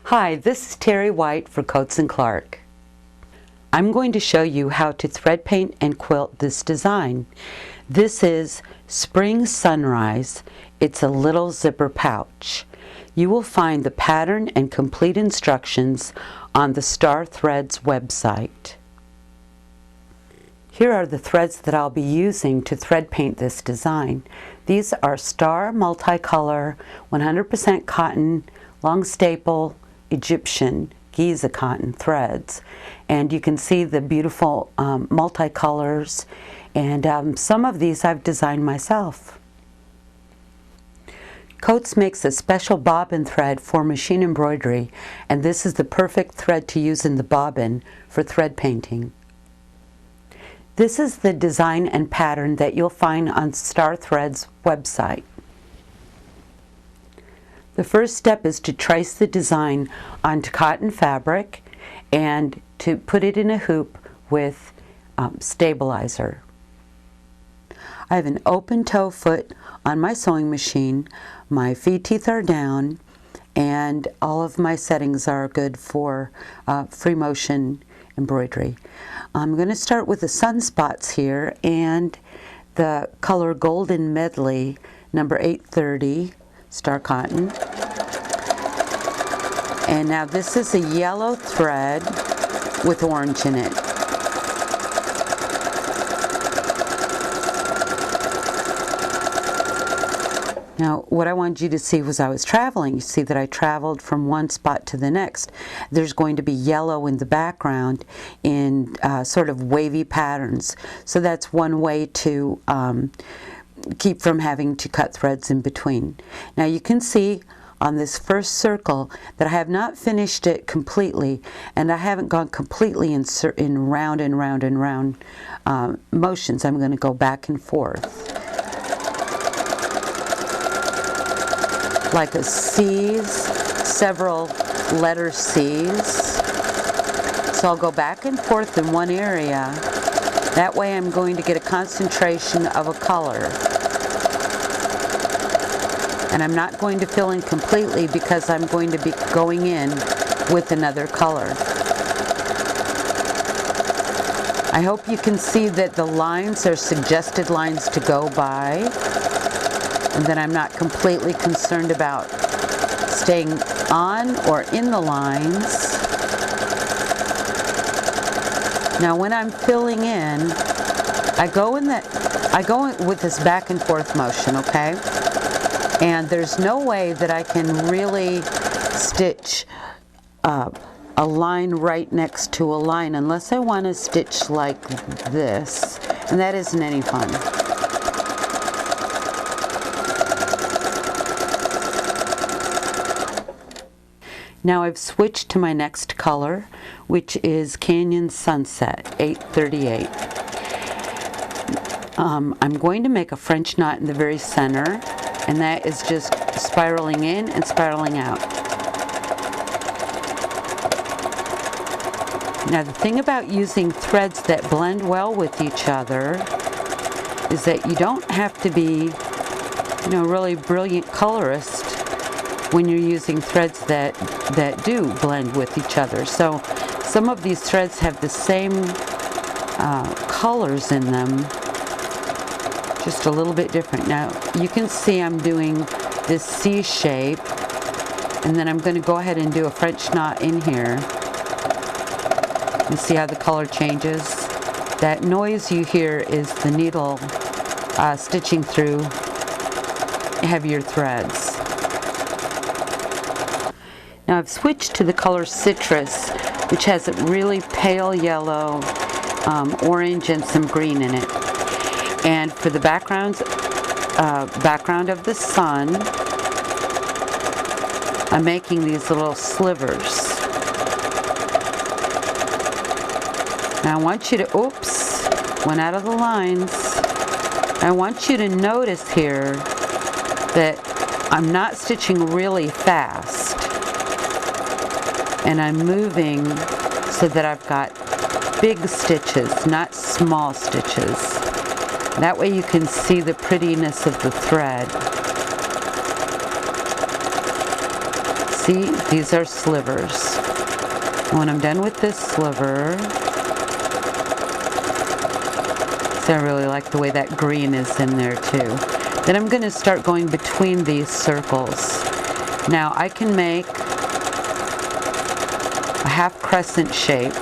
Hi, this is Terry White for Coats & Clark. I'm going to show you how to thread paint and quilt this design. This is Spring Sunrise. It's a little zipper pouch. You will find the pattern and complete instructions on the Star Threads website. Here are the threads that I'll be using to thread paint this design. These are Star Multicolor 100% cotton long staple Egyptian Giza cotton threads, and you can see the beautiful multicolors, and some of these I've designed myself. Coats makes a special bobbin thread for machine embroidery, and this is the perfect thread to use in the bobbin for thread painting. This is the design and pattern that you'll find on Star Threads website. The first step is to trace the design onto cotton fabric and to put it in a hoop with stabilizer. I have an open toe foot on my sewing machine, my feed teeth are down, and all of my settings are good for free motion embroidery. I'm going to start with the sunspots here and the color Golden Medley number 830 Star Cotton. And now this is a yellow thread with orange in it. Now, what I wanted you to see was I was traveling. You see that I traveled from one spot to the next. There's going to be yellow in the background in sort of wavy patterns. So that's one way to keep from having to cut threads in between. Now you can see on this first circle that I have not finished it completely, and I haven't gone completely in round and round and round motions. I'm going to go back and forth. Like a C's, several letter C's. So I'll go back and forth in one area. That way I'm going to get a concentration of a color. And I'm not going to fill in completely because I'm going to be going in with another color. I hope you can see that the lines are suggested lines to go by, and that I'm not completely concerned about staying on or in the lines. Now when I'm filling in, I go in with this back and forth motion, okay? And there's no way that I can really stitch a line right next to a line unless I want to stitch like this, and that isn't any fun. Now I've switched to my next color, which is Canyon Sunset 838. I'm going to make a French knot in the very center, and that is just spiraling in and spiraling out. Now the thing about using threads that blend well with each other is that you don't have to be, really brilliant colorist when you're using threads that do blend with each other. So some of these threads have the same colors in them, just a little bit different. Now you can see I'm doing this C shape, and then I'm going to go ahead and do a French knot in here and see how the color changes. That noise you hear is the needle stitching through heavier threads. Now I've switched to the color Citrus, which has a really pale yellow, orange, and some green in it. And for the background of the sun, I'm making these little slivers. Now I want you to, oops, went out of the lines. I want you to notice here that I'm not stitching really fast. And I'm moving so that I've got big stitches, not small stitches. That way you can see the prettiness of the thread. See, these are slivers. When I'm done with this sliver, so I really like the way that green is in there too. Then I'm going to start going between these circles. Now I can make a half crescent shape,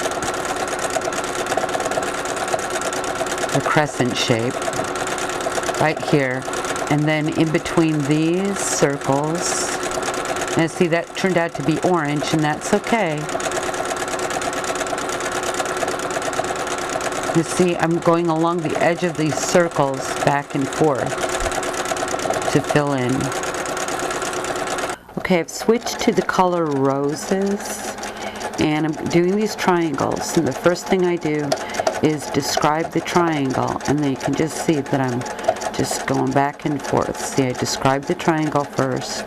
the crescent shape right here, and then in between these circles. And see, that turned out to be orange, and that's okay. You see, I'm going along the edge of these circles back and forth to fill in. Okay, I've switched to the color roses, and I'm doing these triangles. And the first thing I do is describe the triangle, and then you can just see that I'm just going back and forth. See, I describe the triangle first,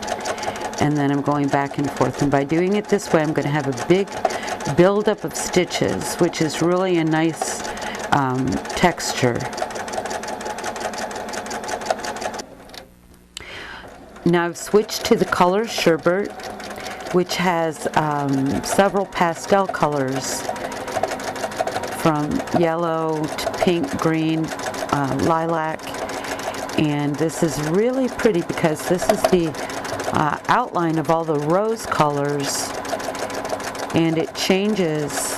and then I'm going back and forth. And by doing it this way, I'm going to have a big buildup of stitches, which is really a nice texture. Now I've switched to the color sherbet, which has several pastel colors from yellow to pink, green, lilac, and this is really pretty because this is the outline of all the rose colors, and it changes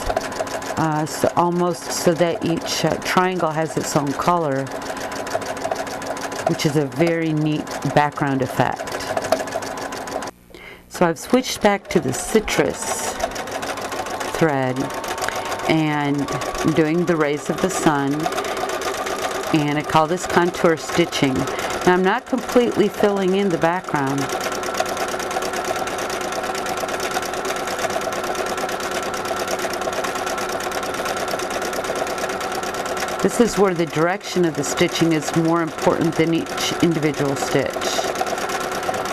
almost so that each triangle has its own color, which is a very neat background effect. So I've switched back to the citrus thread, and I'm doing the rays of the sun, and I call this contour stitching. Now I'm not completely filling in the background. This is where the direction of the stitching is more important than each individual stitch.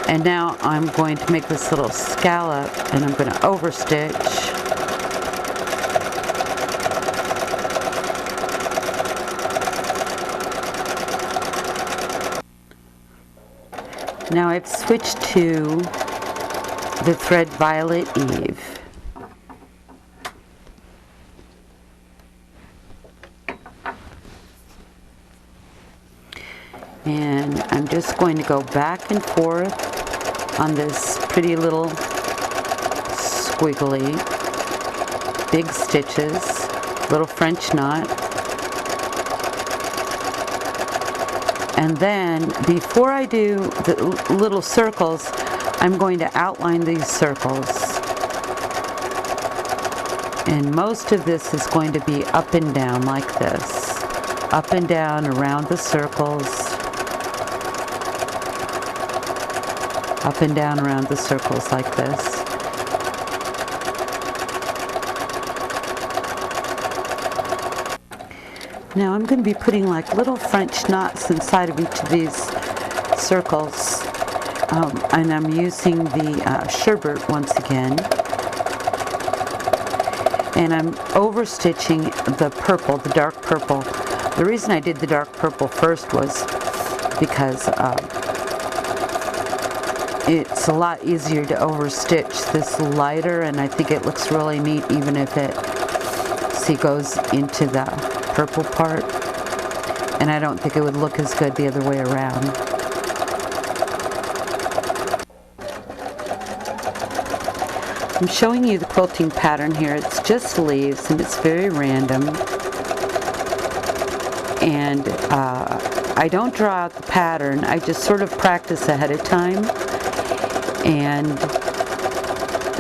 And now I'm going to make this little scallop, and I'm going to overstitch. Now I've switched to the thread Violet Eve. And I'm just going to go back and forth on this pretty little squiggly big stitches, little French knot. And then before I do the little circles, I'm going to outline these circles. And most of this is going to be up and down like this. Up and down around the circles. Up and down around the circles like this. Now I'm going to be putting like little French knots inside of each of these circles, and I'm using the sherbet once again, and I'm overstitching the purple, the dark purple. The reason I did the dark purple first was because it's a lot easier to overstitch this lighter, and I think it looks really neat even if it, see, goes into the purple part, and I don't think it would look as good the other way around. I'm showing you the quilting pattern here. It's just leaves, and it's very random, and I don't draw out the pattern. I just sort of practice ahead of time, and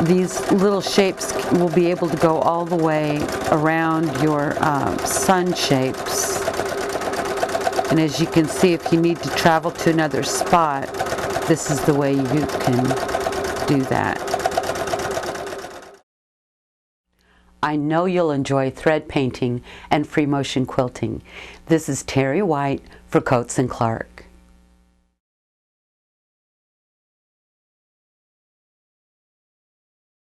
these little shapes will be able to go all the way around your sun shapes. And as you can see, if you need to travel to another spot, this is the way you can do that. I know you'll enjoy thread painting and free motion quilting. This is Terry White for Coats & Clark.